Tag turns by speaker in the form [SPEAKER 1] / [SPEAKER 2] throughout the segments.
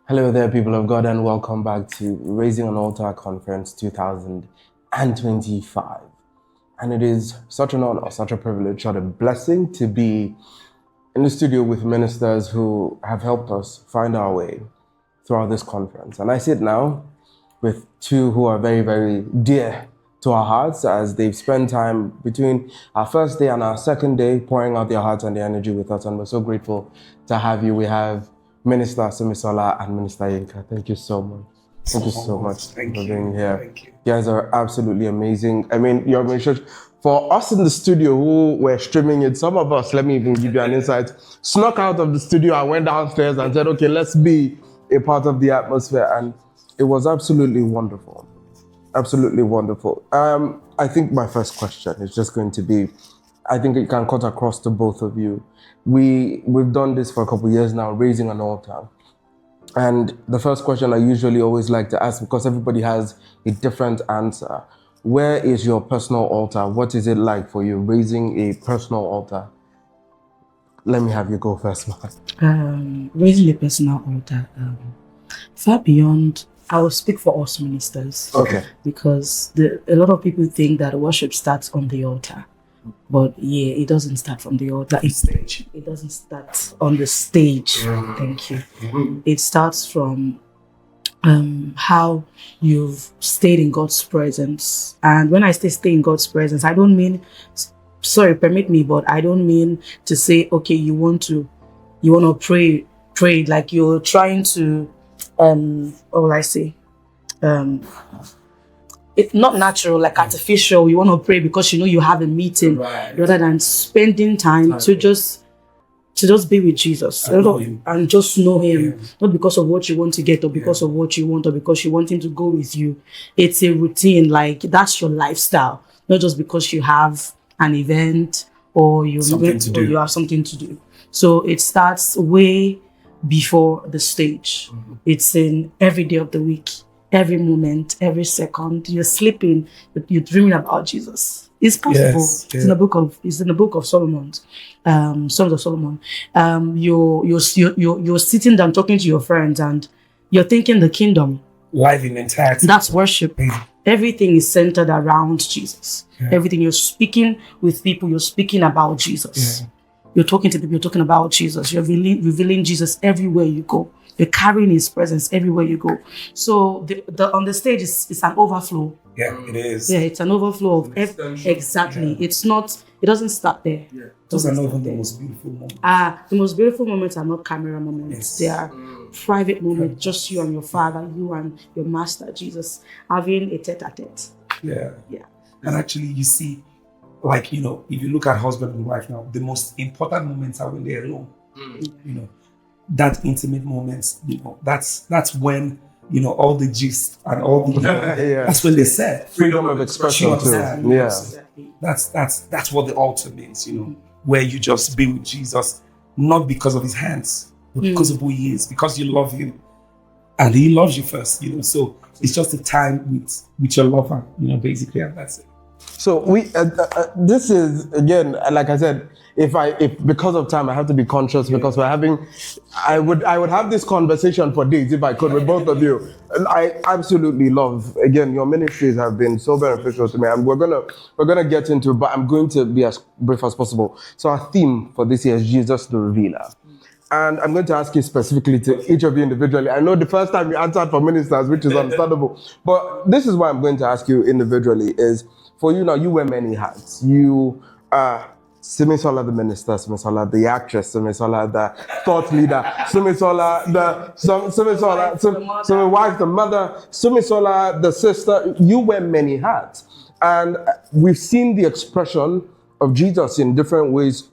[SPEAKER 1] Hello there, people of God, and welcome back to Raising an Altar Conference 2025. And it is such an honor, such a privilege, such a blessing to be in the studio with ministers who have helped us find our way throughout this conference. And I sit now with two who are very, very dear to our hearts, as they've spent time between our first day and our second day pouring out their hearts and their energy with us. And we're so grateful to have you. We have Minister Sunmisola and Minister Yinka. Thank you so much. Thank you so much for being here.
[SPEAKER 2] Thank you.
[SPEAKER 1] You guys are absolutely amazing. I mean, your ministry, for us in the studio who were streaming it, some of us, let me even give you an insight, snuck out of the studio and went downstairs and said, okay, let's be a part of the atmosphere. And it was absolutely wonderful. Absolutely wonderful. I think my first question is just going to be, I think it can cut across to both of you. We've done this for a couple of years now, raising an altar. And the first question I usually always like to ask, because everybody has a different answer, where is your personal altar? What is it like for you, raising a personal altar? Let me have you go first, man.
[SPEAKER 3] Raising a personal altar, far beyond, I will speak for us ministers.
[SPEAKER 1] Okay.
[SPEAKER 3] Because a lot of people think that worship starts on the altar. But yeah, it doesn't start from the altar. It doesn't start on the stage. Thank you. It starts from how you've stayed in God's presence. And when I say stay in God's presence, I don't mean, sorry, permit me, but I don't mean to say, okay, you want to pray like you're trying to, what will I say? It's not natural, like artificial. You want to pray because you know you have a meeting, rather than spending time to just be with Jesus and just know Him, not because of what you want to get or because of what you want or because you want Him to go with you. It's a routine, like that's your lifestyle, not just because you have an event or you have something to do. So it starts way before the stage. It's in every day of the week. Every moment, every second, you're sleeping, you're dreaming about Jesus. It's possible.
[SPEAKER 2] Yes,
[SPEAKER 3] it's in the book of Solomon, Songs of Solomon. You're sitting down talking to your friends and you're thinking the kingdom.
[SPEAKER 2] Life in entirety.
[SPEAKER 3] That's worship. Everything is centered around Jesus. Everything you're speaking with people, you're speaking about Jesus. You're talking to people, you're talking about Jesus. You're revealing Jesus everywhere you go. You're carrying His presence everywhere you go. So the on the stage is an overflow.
[SPEAKER 2] Yeah, it is.
[SPEAKER 3] Yeah, it's an overflow of exactly.
[SPEAKER 2] Yeah.
[SPEAKER 3] It doesn't start there.
[SPEAKER 2] Yeah. Those are not even the most beautiful moments.
[SPEAKER 3] The most beautiful moments are not camera moments.
[SPEAKER 2] Yes.
[SPEAKER 3] They are private moments, just you and your Father, you and your Master Jesus, having a tete-a-tete.
[SPEAKER 2] Yeah.
[SPEAKER 3] Yeah.
[SPEAKER 2] And actually, you see, like, if you look at husband and wife now, the most important moments are when they're alone. That intimate moments, that's when, all the gist and all the, that's when they said
[SPEAKER 1] Freedom of expression too. Yeah.
[SPEAKER 3] Exactly.
[SPEAKER 2] That's what the altar means, where you just be with Jesus, not because of His hands, but because of who He is, because you love Him and He loves you first, so it's just a time with your lover, basically, and that's it.
[SPEAKER 1] So this is, again, like I said, if because of time I have to be conscious, because I would have this conversation for days if I could with both of you. And I absolutely love, again, your ministries have been so beneficial to me, and we're gonna get into it, but I'm going to be as brief as possible. So our theme for this year is Jesus the Revealer. And I'm going to ask you specifically to each of you individually. I know the first time you answered for ministers, which is understandable, but this is why I'm going to ask you individually is, for you now, you wear many hats. You are Sunmisola the minister, Sunmisola the actress, Sunmisola the thought leader, Sunmisola the wife, the mother, Sunmisola the sister. You wear many hats. And we've seen the expression of Jesus in different ways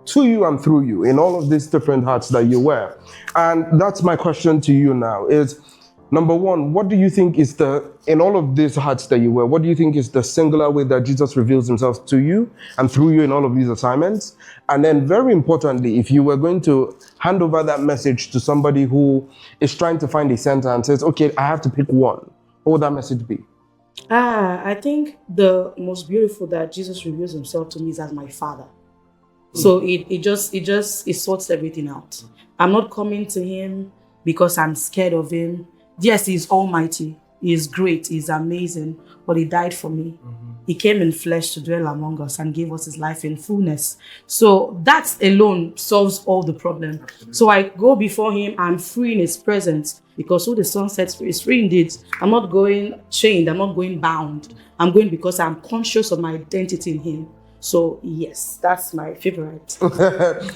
[SPEAKER 1] to you and through you in all of these different hats that you wear. And that's my question to you now is, number one, what do you think is in all of these hats that you wear, what do you think is the singular way that Jesus reveals Himself to you and through you in all of these assignments? And then very importantly, if you were going to hand over that message to somebody who is trying to find a center and says, okay, I have to pick one, what would that message be?
[SPEAKER 3] I think the most beautiful that Jesus reveals Himself to me is as my Father. So it sorts everything out. I'm not coming to Him because I'm scared of him. Yes, he's almighty. He is great. He's amazing. But he died for me. He came in flesh to dwell among us and gave us his life in fullness. So that alone solves all the problem. So I go before him. I'm free in his presence, because who the Son sets free is free indeed. I'm not going chained. I'm not going bound. I'm going because I'm conscious of my identity in him. So yes, that's my favorite.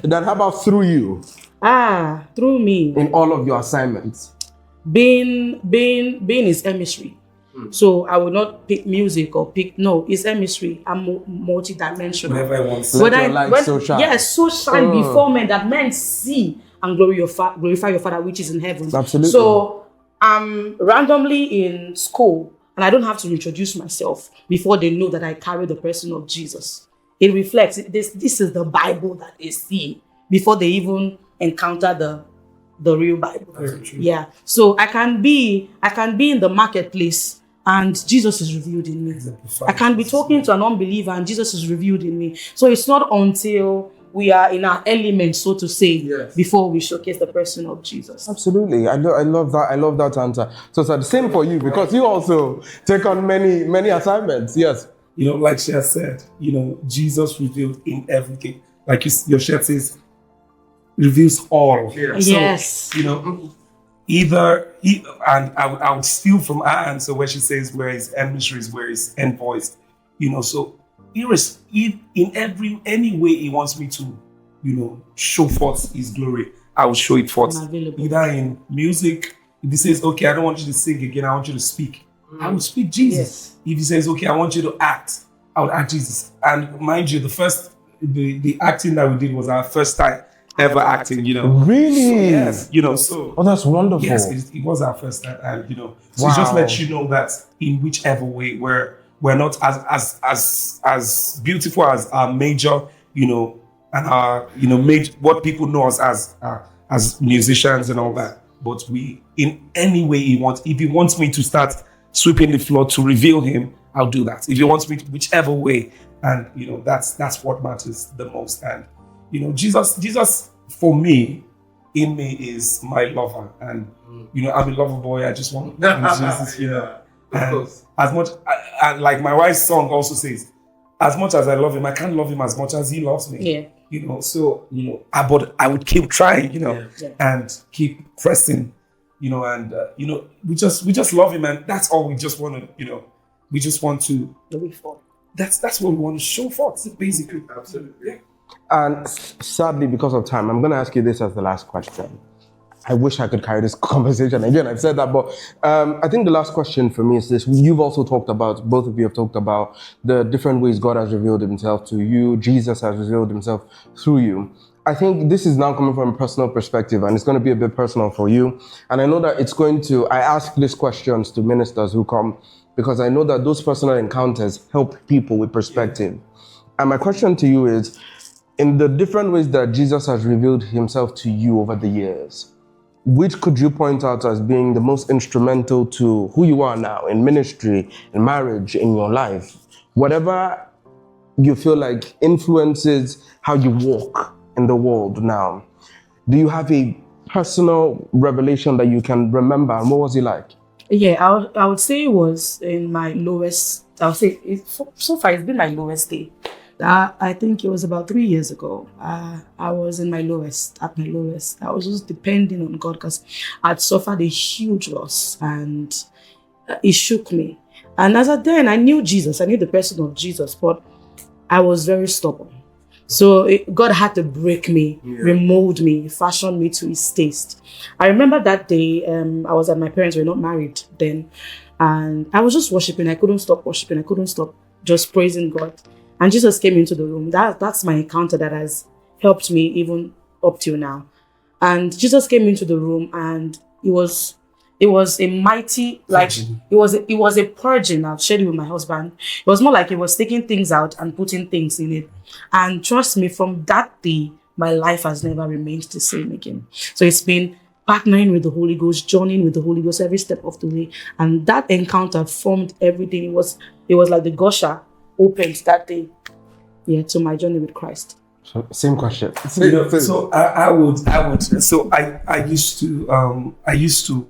[SPEAKER 1] Then how about through you?
[SPEAKER 3] Through me.
[SPEAKER 1] In all of your assignments?
[SPEAKER 3] Being his emissary. So I will not pick music or no, it's emissary. I'm multi-dimensional.
[SPEAKER 2] Whenever I want to.
[SPEAKER 1] Let your light so shine.
[SPEAKER 3] Yes, so shine before men, that men see and glorify your Father which is in heaven.
[SPEAKER 1] Absolutely.
[SPEAKER 3] So I'm randomly in school and I don't have to introduce myself before they know that I carry the person of Jesus. It reflects. This is the Bible that they see before they even encounter the real Bible. Yeah. So I can be in the marketplace and Jesus is revealed in me. I can be talking to an unbeliever and Jesus is revealed in me. So it's not until we are in our element, so to say, before we showcase the person of Jesus.
[SPEAKER 1] Absolutely. I love that. I love that answer. So it's the same for you, because you also take on many assignments. Yes.
[SPEAKER 2] Like she has said, Jesus revealed in everything. Like your shirt says, reveals all.
[SPEAKER 1] Yeah.
[SPEAKER 2] So,
[SPEAKER 3] Yes.
[SPEAKER 2] And I would steal from her answer where she says where his emissaries, where his envoys, so in any way he wants me to, show forth his glory, I will show it forth. Either in music, if he says, okay, I don't want you to sing again, I want you to speak, I will speak Jesus. Yes. If he says, okay, I want you to act, I would act Jesus. And mind you, the acting that we did was our first time ever acting,
[SPEAKER 1] Really?
[SPEAKER 2] Yes, so.
[SPEAKER 1] Oh, that's wonderful.
[SPEAKER 2] Yes, it was our first time, and so it just lets you know that in whichever way we're not as beautiful as our major, and our, major, what people know us as musicians and all that. But we, in any way if he wants me to start sweeping the floor to reveal him, I'll do that. If he wants me to, whichever way, and that's what matters the most. And Jesus for me, in me, is my lover, and I'm a lover boy. I just want Jesus, And as much, like my wife's song also says, as much as I love him, I can't love him as much as he loves me. Yeah. So but I would keep trying, and keep pressing, and we just love him, and that's all we just want to, we just want to. That's what we want to show forth, basically. Absolutely. Yeah.
[SPEAKER 1] And sadly, because of time, I'm going to ask you this as the last question. I wish I could carry this conversation again. I've said that, but I think the last question for me is this. You've also talked about, both of you have talked about the different ways God has revealed himself to you. Jesus has revealed himself through you. I think this is now coming from a personal perspective, and it's going to be a bit personal for you. And I know that I ask these questions to ministers who come, because I know that those personal encounters help people with perspective. And my question to you is, in the different ways that Jesus has revealed himself to you over the years, which could you point out as being the most instrumental to who you are now in ministry, in marriage, in your life? Whatever you feel like influences how you walk in the world now. Do you have a personal revelation that you can remember? And what was it like?
[SPEAKER 3] Yeah, I would say it was in my lowest. I would say so far it's been my lowest day. I think it was about 3 years ago. I was at my lowest. I was just depending on God because I'd suffered a huge loss, and it shook me. And then I knew Jesus. I knew the person of Jesus, but I was very stubborn. So God had to break me, remold me, fashion me to his taste. I remember that day, I was at my parents, were not married then. And I was just worshiping. I couldn't stop worshiping. I couldn't stop just praising God. And Jesus came into the room. That's my encounter that has helped me even up till now. And Jesus came into the room, and it was a mighty, like, it was a purging. I've shared it with my husband. It was more like he was taking things out and putting things in it. And trust me, from that day, my life has never remained the same again. So it's been partnering with the Holy Ghost, journeying with the Holy Ghost every step of the way. And that encounter formed everything. It was like the gusher opened that day, to my journey with Christ.
[SPEAKER 1] So, same question.
[SPEAKER 2] So I would. So I used to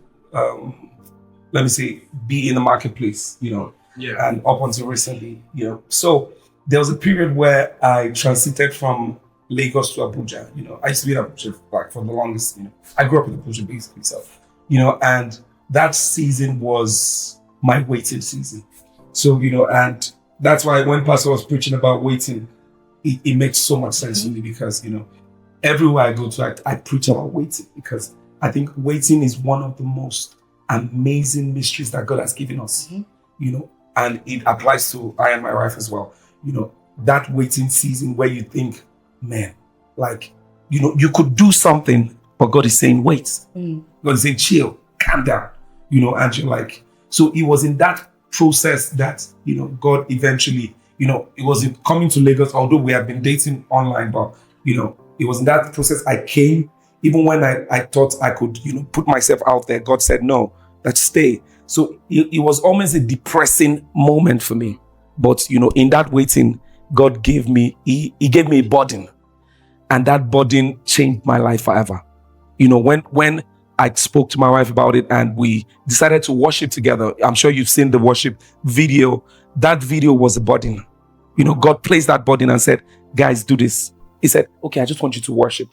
[SPEAKER 2] let me say, be in the marketplace, and up until recently, So there was a period where I transited from Lagos to Abuja. I used to be in Abuja for the longest. I grew up in Abuja basically, so and that season was my waiting season. So and that's why when Pastor was preaching about waiting, it makes so much sense to me because everywhere I go to, I preach about waiting because I think waiting is one of the most amazing mysteries that God has given us. And it applies to I and my wife as well. That waiting season where you think, man, like you could do something, but God is saying wait. God is saying chill, calm down. And you're like, so it was in that process that God eventually, it was in coming to Lagos, although we had been dating online, but it was in that process I came. Even when I thought I could, put myself out there, God said no, let's stay. So it was almost a depressing moment for me. But in that waiting, God gave me, He gave me a burden, and that burden changed my life forever. When I spoke to my wife about it and we decided to worship together. I'm sure you've seen the worship video. That video was a burden. God placed that burden and said, guys, do this. He said, okay, I just want you to worship.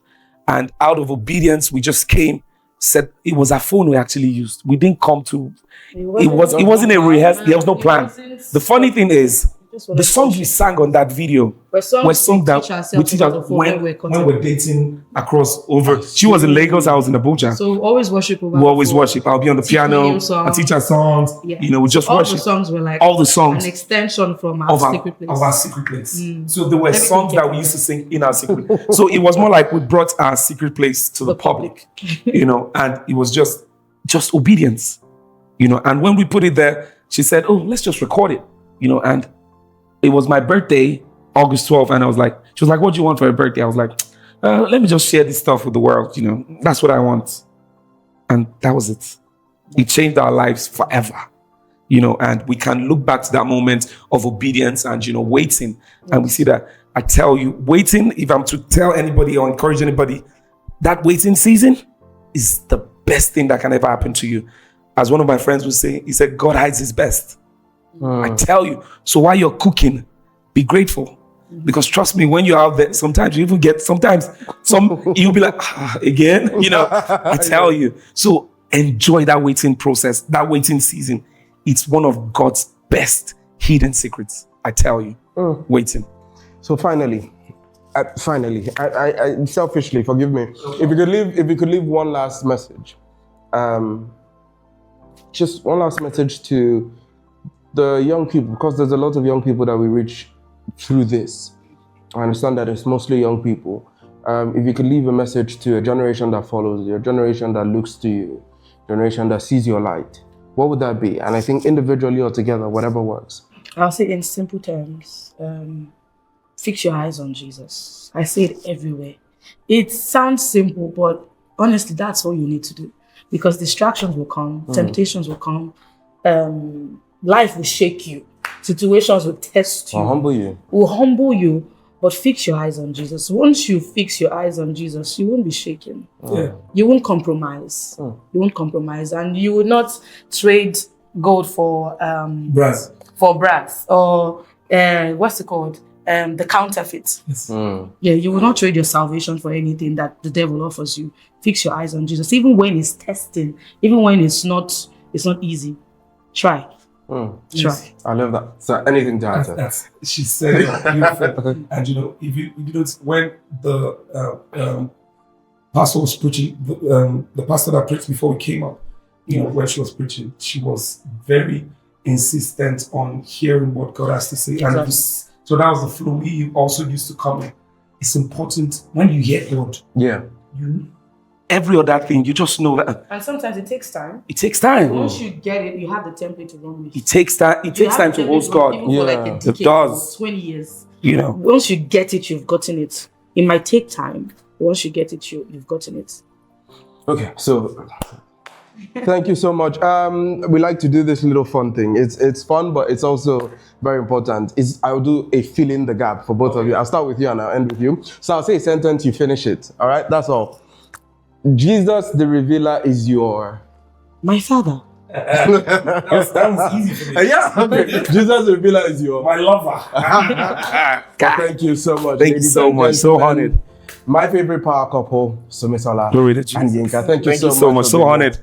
[SPEAKER 2] And out of obedience, we just came, said it was our phone we actually used. We didn't come to, it wasn't a rehearsal. There was no plan. The funny thing is, the songs we sang on that video were songs that we teach us when we're dating across over. She was in Lagos, I was in Abuja.
[SPEAKER 3] So always worship over.
[SPEAKER 2] We always worship. I'll be on the piano, I teach her songs. Yeah. We just worship.
[SPEAKER 3] All the songs were like
[SPEAKER 2] all the songs
[SPEAKER 3] an extension from our secret place.
[SPEAKER 2] Of our secret place. So there were songs that we used to sing in our secret place. So it was more like we brought our secret place to the public, and it was just obedience, And when we put it there, she said, "Oh, let's just record it," and it was my birthday, August 12th, and she was like, what do you want for your birthday? I was like, let me just share this stuff with the world, that's what I want. And that was it. It changed our lives forever, and we can look back to that moment of obedience and, waiting. And we see that, I tell you, waiting, if I'm to tell anybody or encourage anybody, that waiting season is the best thing that can ever happen to you. As one of my friends would say, he said, God hides his best. I tell you. So while you're cooking, be grateful. Because trust me, when you're out there, sometimes you even get, you'll be like, again, I tell you. So enjoy that waiting process, that waiting season. It's one of God's best hidden secrets. I tell you, waiting.
[SPEAKER 1] So finally, I selfishly, forgive me, if you could leave one last message, just one last message to the young people, because there's a lot of young people that we reach through this. I understand that it's mostly young people. If you could leave a message to a generation that follows you, a generation that looks to you, a generation that sees your light, what would that be? And I think individually or together, whatever works.
[SPEAKER 3] I'll say in simple terms, fix your eyes on Jesus. I say it everywhere. It sounds simple, but honestly, that's all you need to do. Because distractions will come, temptations will come, life will shake you. Situations will test you. Will humble you. But fix your eyes on Jesus. Once you fix your eyes on Jesus, you won't be shaken. You won't compromise. You won't compromise. And you will not trade gold for brass. Or what's it called? The counterfeit. Yes. Yeah, you will not trade your salvation for anything that the devil offers you. Fix your eyes on Jesus. Even when it's testing, even when it's not easy. Try. Try.
[SPEAKER 1] I love that. So anything to add?
[SPEAKER 2] She said it beautiful. And if you don't, when the pastor was preaching, the pastor that preached before we came up, when she was preaching, she was very insistent on hearing what God has to say. Exactly. And so that was the flow we also used to come in. It's important when you hear God.
[SPEAKER 1] Yeah.
[SPEAKER 2] Every other thing, you just know that.
[SPEAKER 3] And sometimes it takes time.
[SPEAKER 2] It takes time.
[SPEAKER 3] Once you get it, you have the template to run with.
[SPEAKER 2] It takes time. It takes time to host God.
[SPEAKER 3] Even for like a decade,
[SPEAKER 2] it does.
[SPEAKER 3] 20 years. Once you get it, you've gotten it. It might take time. Once you get it, you've gotten it.
[SPEAKER 1] Okay, so Thank you so much. We like to do this little fun thing. It's fun, but it's also very important. I'll do a fill in the gap for both of you. I'll start with you and I'll end with you. So I'll say a sentence, you finish it. All right, that's all. Jesus the revealer is your...
[SPEAKER 3] My father.
[SPEAKER 2] That was easy for me.
[SPEAKER 1] Yeah, okay. Jesus the revealer is your...
[SPEAKER 2] My lover.
[SPEAKER 1] Thank you so much.
[SPEAKER 4] Thank you so much. So honored.
[SPEAKER 1] My favorite power couple, Sunmisola
[SPEAKER 2] Glory to Jesus.
[SPEAKER 1] and Yinka. Thank you
[SPEAKER 4] Thank you so much.
[SPEAKER 1] for
[SPEAKER 4] So
[SPEAKER 1] being here.
[SPEAKER 4] honored.